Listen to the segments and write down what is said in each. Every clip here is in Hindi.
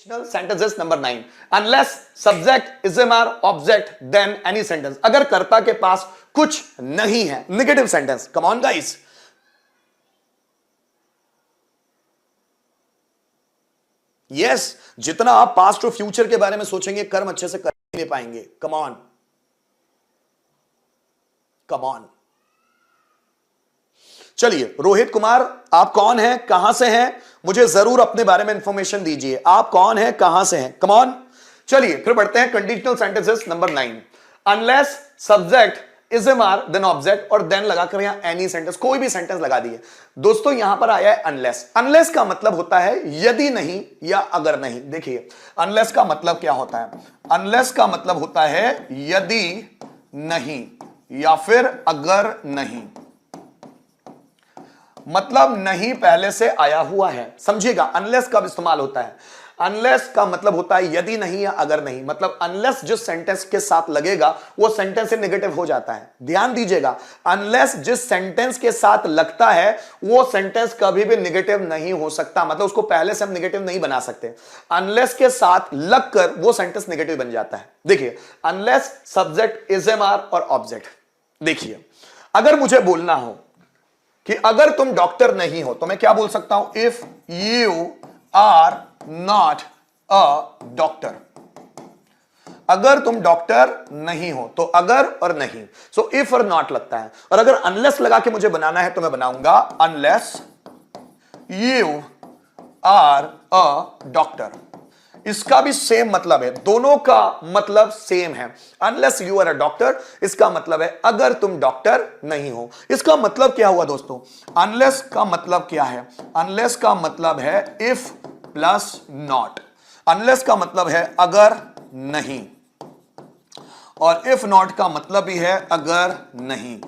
Sentences number 9. Unless subject is a object then any sentence. अगर कर्ता के पास कुछ नहीं है, negative sentence. Come on guys. Yes, जितना आप past और future के बारे में सोचेंगे कर्म अच्छे से कर नहीं पाएंगे. Come on. Come on. चलिए रोहित कुमार, आप कौन हैं, कहां से हैं, मुझे जरूर अपने बारे में इंफॉर्मेशन दीजिए. आप कौन हैं, कहां से हैं. Come on. चलिए फिर बढ़ते हैं conditional sentences number 9. Unless subject is am then object और देन लगाकर यहां एनी सेंटेंस, कोई भी सेंटेंस लगा दिए. दोस्तों यहां पर आया है अनलेस. अनलेस का मतलब होता है यदि नहीं या अगर नहीं. देखिए अनलेस का मतलब क्या होता है. अनलेस का मतलब होता है यदि नहीं या फिर अगर नहीं, मतलब नहीं पहले से आया हुआ है. समझिएगा अनलेस कब इस्तेमाल होता है. अनलेस का मतलब होता है यदि नहीं या अगर नहीं, मतलब अनलेस जिस सेंटेंस के साथ लगेगा वो सेंटेंस से नेगेटिव हो जाता है. ध्यान दीजिएगा, अनलेस जिस सेंटेंस के साथ लगता है वो सेंटेंस कभी भी नेगेटिव नहीं हो सकता, मतलब उसको पहले से हम नेगेटिव नहीं बना सकते. अनलेस के साथ लगकर वो सेंटेंस नेगेटिव बन जाता है. देखिए अनलेस सब्जेक्ट इज एम और ऑब्जेक्ट. देखिए अगर मुझे बोलना हो कि अगर तुम डॉक्टर नहीं हो तो मैं क्या बोल सकता हूं. If you are not a doctor. अगर तुम डॉक्टर नहीं हो तो अगर और नहीं, सो इफ और नॉट लगता है. और अगर अनलेस लगा के मुझे बनाना है तो मैं बनाऊंगा unless you are a doctor. इसका भी सेम मतलब है, दोनों का मतलब सेम है. Unless you are a doctor, इसका मतलब है अगर तुम डॉक्टर नहीं हो. इसका मतलब क्या हुआ दोस्तों. अनलेस का मतलब क्या है. अनलेस का मतलब है इफ प्लस नॉट. अनलेस का मतलब है अगर नहीं और इफ नॉट का मतलब भी है अगर नहीं.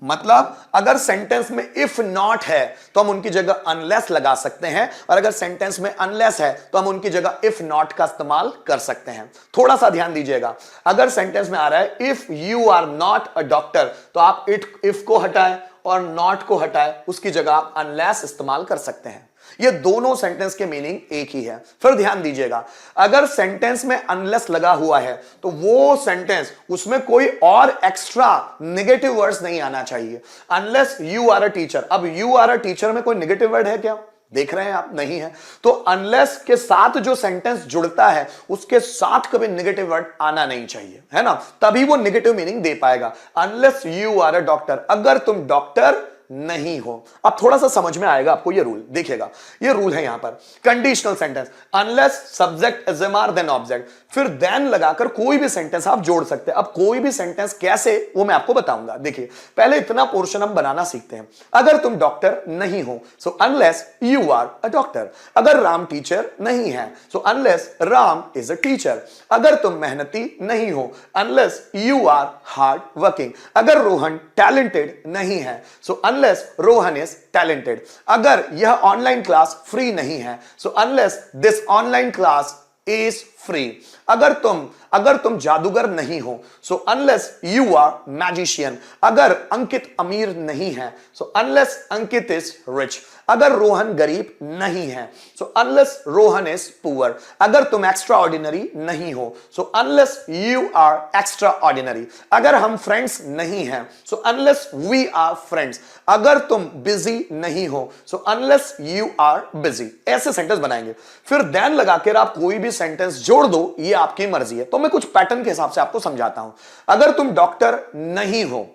मतलब अगर सेंटेंस में इफ नॉट है तो हम उनकी जगह अनलेस लगा सकते हैं, और अगर सेंटेंस में अनलेस है तो हम उनकी जगह इफ नॉट का इस्तेमाल कर सकते हैं. थोड़ा सा ध्यान दीजिएगा, अगर सेंटेंस में आ रहा है if you are not a doctor तो आप इफ को हटाएं और नॉट को हटाएं, उसकी जगह आप अनलेस इस्तेमाल कर सकते हैं. ये दोनों सेंटेंस के मीनिंग एक ही है. फिर ध्यान दीजिएगा, अगर सेंटेंस में अनलेस लगा हुआ है तो वो सेंटेंस, उसमें कोई और एक्स्ट्रा नेगेटिव वर्ड्स नहीं आना चाहिए. Unless you are a teacher, अब यू आर अ टीचर में कोई नेगेटिव वर्ड है क्या, देख रहे हैं आप, नहीं है. तो अनलेस के साथ जो सेंटेंस जुड़ता है उसके साथ कभी नेगेटिव वर्ड आना नहीं चाहिए, है ना, तभी वो नेगेटिव मीनिंग दे पाएगा. Unless you are a doctor, अगर तुम डॉक्टर नहीं हो. अब थोड़ा सा समझ में आएगा आपको ये रूल. देखिएगा ये रूल है यहां पर conditional sentence. Unless subject is am then object, फिर देन लगाकर कोई भी सेंटेंस आप जोड़ सकते हैं. अब कोई भी सेंटेंस कैसे वो मैं आपको बताऊंगा. देखिए पहले इतना पोर्शन हम बनाना सीखते हैं. अगर तुम डॉक्टर नहीं हो so unless you are a doctor. अगर राम टीचर नहीं है so unless Ram is a teacher. अगर तुम मेहनती नहीं हो unless you are hard working. अगर रोहन टैलेंटेड नहीं है सो unless Rohan is talented. अगर यह ऑनलाइन क्लास फ्री नहीं है so unless this online class is free. अगर तुम जादूगर नहीं हो so unless you are magician. अगर अंकित अमीर नहीं है so unless Ankit is rich. अगर रोहन गरीब नहीं है so unless Rohan is poor. अगर तुम एक्स्ट्रा ऑर्डिनरी नहीं हो so unless you are extraordinary. अगर हम फ्रेंड्स नहीं हैं so unless we are friends. अगर तुम बिजी नहीं हो so unless you are busy. ऐसे सेंटेंस बनाएंगे. फिर देन लगाकर आप कोई भी सेंटेंस जोड़ दो, ये आपकी मर्जी है. तो मैं कुछ पैटर्न के हिसाब से आपको समझाता हूं. अगर तुम डॉक्टर नहीं हो,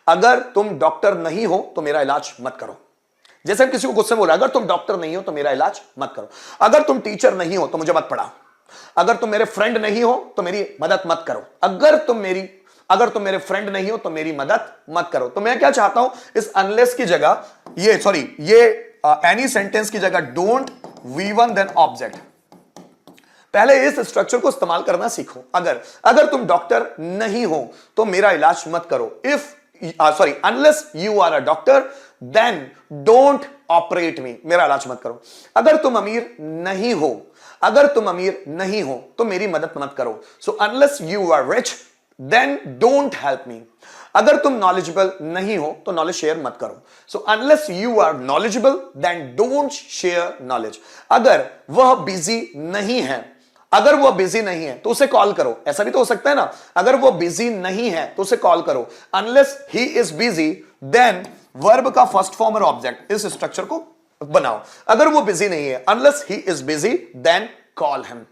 अगर तुम डॉक्टर नहीं हो तो मेरा इलाज मत करो. जैसे हम किसी को गुस्से में बोला, अगर तुम डॉक्टर नहीं हो तो मेरा इलाज मत करो. अगर तुम टीचर नहीं हो तो मुझे मत पढ़ाओ. अगर तुम मेरे फ्रेंड नहीं हो तो मेरी मदद मत करो. अगर तुम मेरे फ्रेंड नहीं हो तो मेरी मदद मत करो. तो मैं क्या चाहता हूं, इस अनलेस की जगह ये एनी सेंटेंस की जगह डोंट V1 देन ऑब्जेक्ट. पहले इस स्ट्रक्चर को इस्तेमाल करना सीखो. अगर तुम डॉक्टर नहीं हो तो मेरा इलाज मत करो. Unless you are a doctor then don't operate me. मेरा इलाज मत करो. अगर तुम अमीर नहीं हो तो मेरी मदद मत करो. So unless you are rich then don't help me. अगर तुम नॉलेजेबल नहीं हो तो नॉलेज शेयर मत करो. So unless you are knowledgeable then don't share knowledge. अगर वह बिजी नहीं है अगर वो बिजी नहीं है तो उसे कॉल करो, ऐसा भी तो हो सकता है ना, अगर वो बिजी नहीं है तो उसे कॉल करो। Unless he is busy then verb का फर्स्ट फॉर्म और ऑब्जेक्ट, इस स्ट्रक्चर को बनाओ। अगर वो बिजी नहीं है, unless he is busy then call him.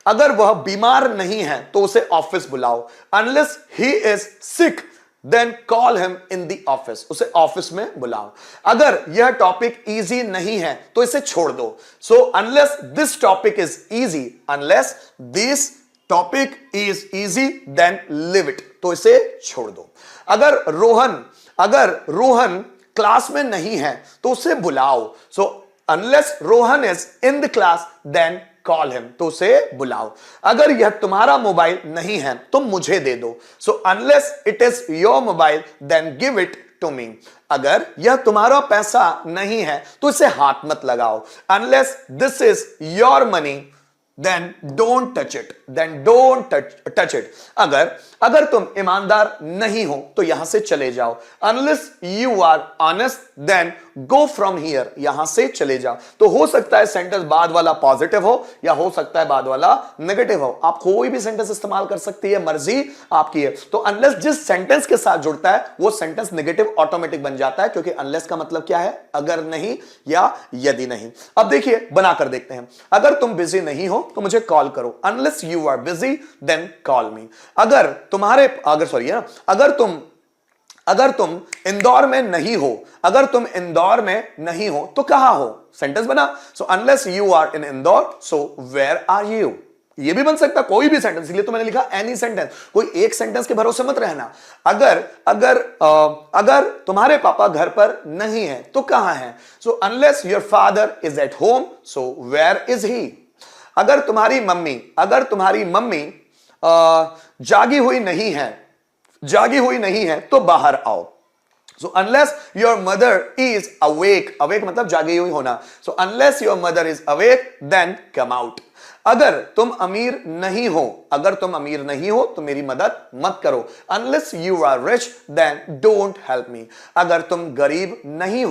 अगर वह बीमार नहीं है तो उसे ऑफिस बुलाओ। Unless he is sick then call him in the office, उसे ऑफिस में बुलाओ। अगर यह टॉपिक इजी नहीं है तो इसे छोड़ दो। So unless this topic is easy, unless this topic is easy then leave it, तो इसे छोड़ दो। अगर रोहन क्लास में नहीं है तो उसे बुलाओ। So unless Rohan is in the class then call him, तो उसे बुलाओ। अगर यह तुम्हारा मोबाइल नहीं है तो मुझे दे दो। So unless it is your mobile then give it to me. अगर यह तुम्हारा पैसा नहीं है तो इसे हाथ मत लगाओ। Unless this is your money then don't touch it, then don't touch it। अगर तुम ईमानदार नहीं हो तो यहां से चले जाओ। Unless you are honest then go from here, यहां से चले जाओ। तो हो सकता है सेंटेंस बाद वाला पॉजिटिव हो या हो सकता है बाद वाला नेगेटिव हो, आप कोई भी सेंटेंस इस्तेमाल कर सकती है, मर्जी आपकी है। तो unless जिस सेंटेंस के साथ जुड़ता है वो सेंटेंस नेगेटिव ऑटोमेटिक बन जाता है, क्योंकि unless का मतलब क्या है, अगर नहीं या यदि नहीं। अब देखिए बनाकर देखते हैं। अगर तुम बिजी नहीं हो तो मुझे कॉल करो। Unless you are busy then call me। अगर तुम इंदौर में नहीं हो, अगर तुम इंदौर में नहीं हो तो कहां हो, सेंटेंस बना। So unless you are in Indore so where are you, ये भी बन सकता है कोई भी सेंटेंस, इसलिए तो मैंने लिखा एनी सेंटेंस, कोई एक सेंटेंस के भरोसे मत रहना। अगर तुम्हारे पापा घर पर नहीं है तो कहां है। So unless your father is at home so where is he. अगर तुम्हारी मम्मी जागी हुई नहीं है तो बाहर आओ। So unless your mother is awake मतलब जागी हुई होना। So unless your mother is awake then come out। अगर तुम अमीर नहीं हो तो मेरी मदद मत करो। Unless you are rich then don't help me। अगर तुम गरीब नहीं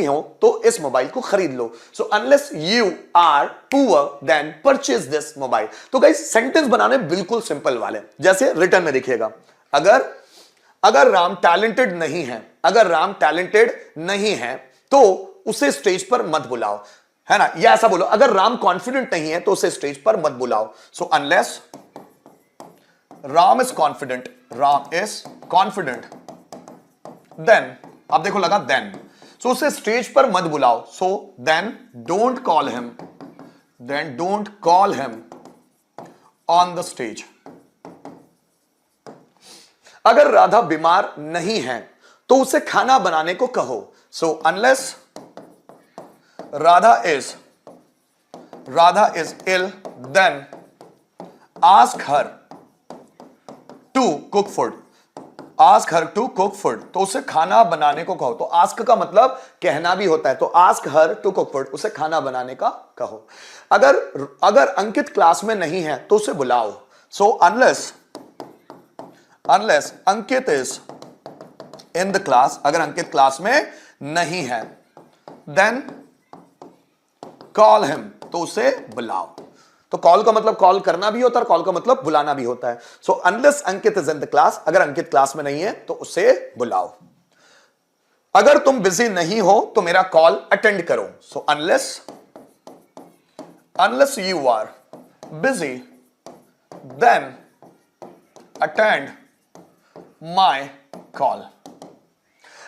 हो तो इस मोबाइल को खरीद लो। So unless you are poor then purchase this mobile। तो गाइस सेंटेंस बनाने बिल्कुल सिंपल वाले, जैसे रिटर्न में देखिएगा। अगर राम टैलेंटेड नहीं है तो उसे स्टेज पर मत बुलाओ, है ना, या ऐसा बोलो अगर राम कॉन्फिडेंट नहीं है तो उसे स्टेज पर मत बुलाओ। So unless Ram is confident then, अब देखो लगा देन, सो उसे स्टेज पर मत बुलाओ। So then don't call him on the stage. अगर राधा बीमार नहीं है तो उसे खाना बनाने को कहो। So unless Radha is ill then ask her to cook food. तो उसे खाना बनाने को कहो। तो आस्क का मतलब कहना भी होता है, तो ask her to cook food, उसे खाना बनाने का कहो। अगर अंकित क्लास में नहीं है तो उसे बुलाओ। So unless Ankit is in the class, अगर अंकित क्लास में नहीं है देन कॉल हिम, तो उसे बुलाओ। तो कॉल का मतलब कॉल करना भी होता है और कॉल का मतलब बुलाना भी होता है। So unless Ankit is in the class, अगर अंकित क्लास में नहीं है तो उसे बुलाओ। अगर तुम बिजी नहीं हो तो मेरा कॉल अटेंड करो। So unless you are busy then attend my call.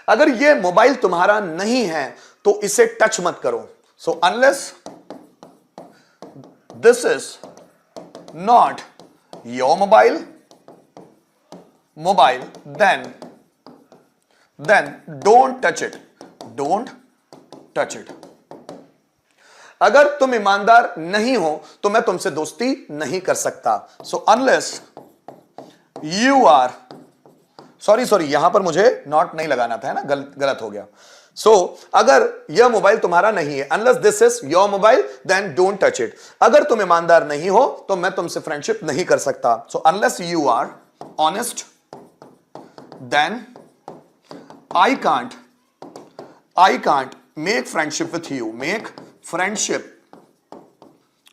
अगर यह मोबाइल तुम्हारा नहीं है तो इसे टच मत करो। So unless this is not your mobile then don't touch it. अगर तुम ईमानदार नहीं हो तो मैं तुमसे दोस्ती नहीं कर सकता। So unless you are sorry यहां पर मुझे नॉट नहीं लगाना था, है ना, गलत हो गया। सो अगर यह मोबाइल तुम्हारा नहीं है, unless this is your mobile then don't touch it. अगर तुम ईमानदार नहीं हो तो मैं तुमसे फ्रेंडशिप नहीं कर सकता। So unless you are honest then I can't make friendship with you. Make friendship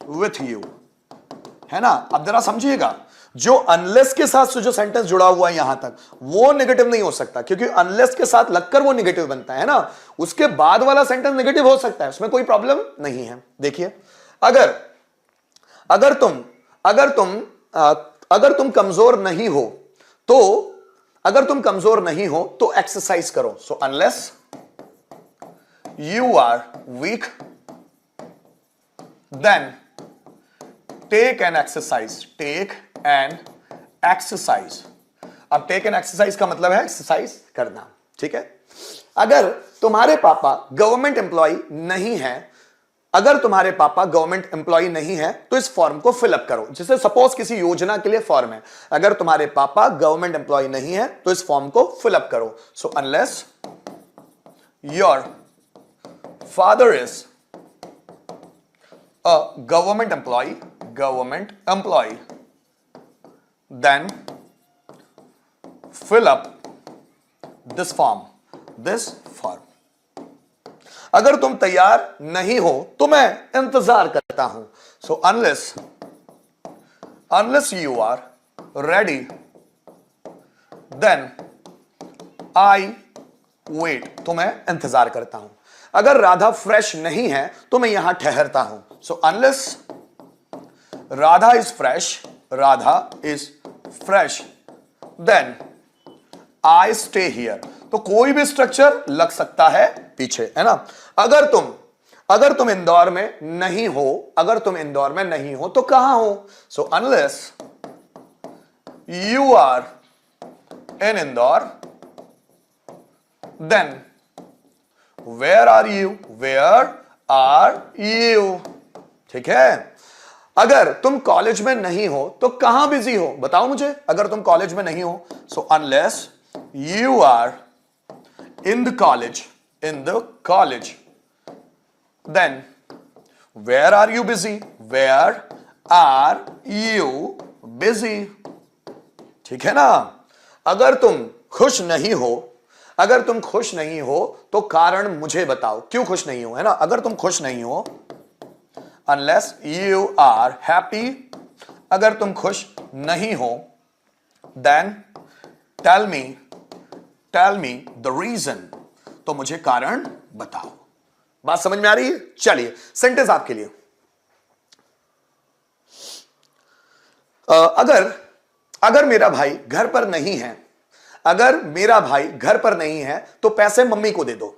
with you, है ना। अब जरा समझिएगा, जो अनलेस के साथ जो सेंटेंस जुड़ा हुआ है यहां तक, वो नेगेटिव नहीं हो सकता, क्योंकि अनलेस के साथ लगकर वो नेगेटिव बनता है ना। उसके बाद वाला सेंटेंस नेगेटिव हो सकता है, उसमें कोई प्रॉब्लम नहीं है। देखिए, अगर तुम कमजोर नहीं हो तो एक्सरसाइज करो। So unless you are weak then take an exercise. Take an exercise. अब टेक एन एक्सरसाइज का मतलब है एक्सरसाइज करना, ठीक है। अगर तुम्हारे पापा गवर्नमेंट एम्प्लॉय नहीं है, तो इस फॉर्म को फिलअप करो। जैसे सपोज किसी योजना के लिए फॉर्म है, अगर तुम्हारे पापा गवर्नमेंट एम्प्लॉय नहीं है तो इस फॉर्म को फिलअप करो। So unless your father is a government employee then fill up this form. अगर तुम तैयार नहीं हो तो मैं इंतजार करता हूं। So unless you are ready then I wait. तो मैं इंतजार करता हूं। अगर राधा फ्रेश नहीं है तो मैं यहां ठहरता हूं। So unless Radha is fresh then I stay here. तो कोई भी स्ट्रक्चर लग सकता है पीछे, है ना। अगर तुम इंदौर में नहीं हो तो कहां हो। So unless you are in Indore then where are you. ठीक है। अगर तुम कॉलेज में नहीं हो तो कहां बिजी हो, बताओ मुझे। अगर तुम कॉलेज में नहीं हो, so unless you are in the college then where are you busy. ठीक है ना। अगर तुम खुश नहीं हो तो कारण मुझे बताओ, क्यों खुश नहीं हो, है ना। अगर तुम खुश नहीं हो, unless you are happy, अगर तुम खुश नहीं हो then tell me the reason, तो मुझे कारण बताओ। बात समझ में आ रही है। चलिए सेंटेंस आपके लिए। अगर मेरा भाई घर पर नहीं है तो पैसे मम्मी को दे दो।